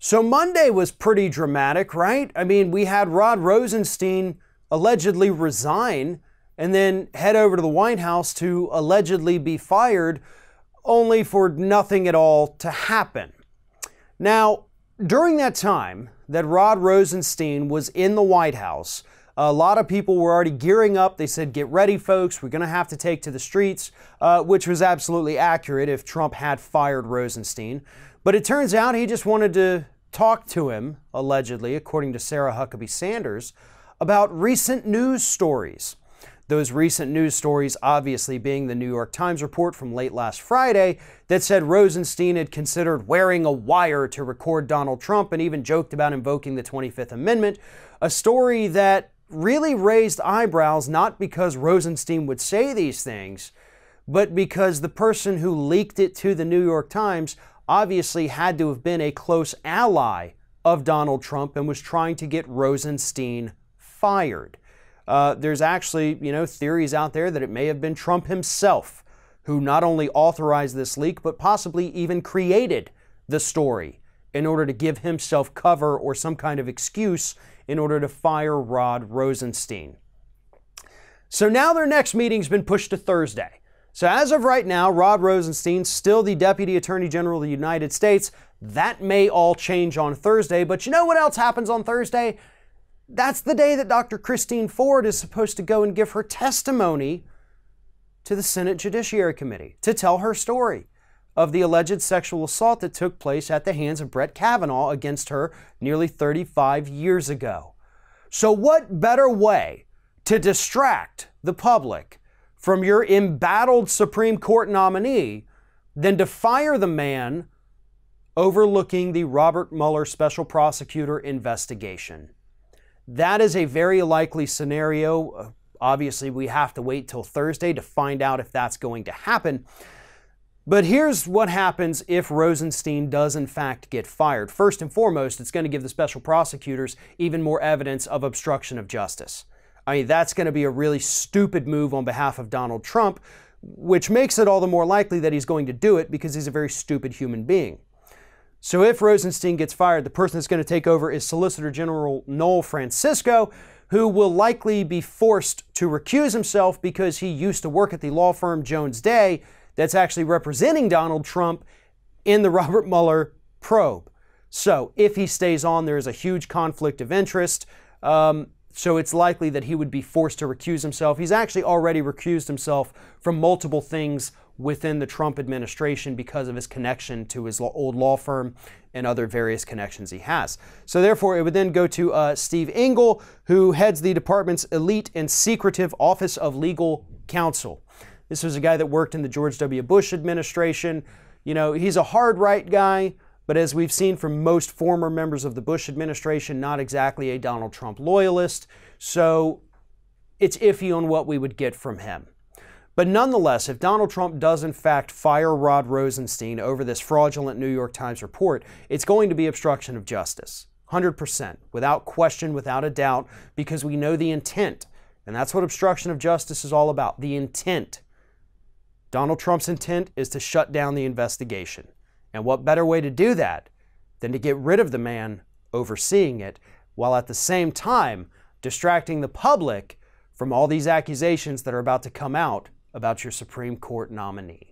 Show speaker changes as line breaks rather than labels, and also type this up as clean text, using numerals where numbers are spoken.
So Monday was pretty dramatic, right? I mean, we had Rod Rosenstein allegedly resign and then head over to the White House to allegedly be fired, only for nothing at all to happen. Now, during that time that Rod Rosenstein was in the White House, a lot of people were already gearing up. They said, get ready, folks. We're going to have to take to the streets, which was absolutely accurate if Trump had fired Rosenstein. But it turns out he just wanted to talk to him, allegedly, according to Sarah Huckabee Sanders, about recent news stories. Those recent news stories obviously being the New York Times report from late last Friday that said Rosenstein had considered wearing a wire to record Donald Trump and even joked about invoking the 25th Amendment, a story that really raised eyebrows not because Rosenstein would say these things, but because the person who leaked it to the New York Times obviously had to have been a close ally of Donald Trump and was trying to get Rosenstein fired. There's actually, theories out there that it may have been Trump himself who not only authorized this leak, but possibly even created the story in order to give himself cover or some kind of excuse in order to fire Rod Rosenstein. So now their next meeting's been pushed to Thursday. So as of right now, Rod Rosenstein, still the Deputy Attorney General of the United States. That may all change on Thursday, but you know what else happens on Thursday? That's the day that Dr. Christine Ford is supposed to go and give her testimony to the Senate Judiciary Committee to tell her story of the alleged sexual assault that took place at the hands of Brett Kavanaugh against her nearly 35 years ago. So what better way to distract the public from your embattled Supreme Court nominee than to fire the man overlooking the Robert Mueller special prosecutor investigation? That is a very likely scenario. Obviously, we have to wait till Thursday to find out if that's going to happen. But here's what happens if Rosenstein does in fact get fired. First and foremost, it's going to give the special prosecutors even more evidence of obstruction of justice. I mean, that's going to be a really stupid move on behalf of Donald Trump, which makes it all the more likely that he's going to do it because he's a very stupid human being. So if Rosenstein gets fired, the person that's going to take over is Solicitor General Noel Francisco, who will likely be forced to recuse himself because he used to work at the law firm Jones Day that's actually representing Donald Trump in the Robert Mueller probe. So if he stays on, there is a huge conflict of interest. So it's likely that he would be forced to recuse himself. He's actually already recused himself from multiple things within the Trump administration because of his connection to his old law firm and other various connections he has. So therefore, it would then go to Steve Engel, who heads the department's elite and secretive Office of Legal Counsel. This was a guy that worked in the George W. Bush administration. He's a hard right guy, but as we've seen from most former members of the Bush administration, not exactly a Donald Trump loyalist. So it's iffy on what we would get from him. But nonetheless, if Donald Trump does in fact fire Rod Rosenstein over this fraudulent New York Times report, it's going to be obstruction of justice. 100%, without question, without a doubt, because we know the intent. And that's what obstruction of justice is all about, the intent. Donald Trump's intent is to shut down the investigation. And what better way to do that than to get rid of the man overseeing it, while at the same time distracting the public from all these accusations that are about to come out about your Supreme Court nominee.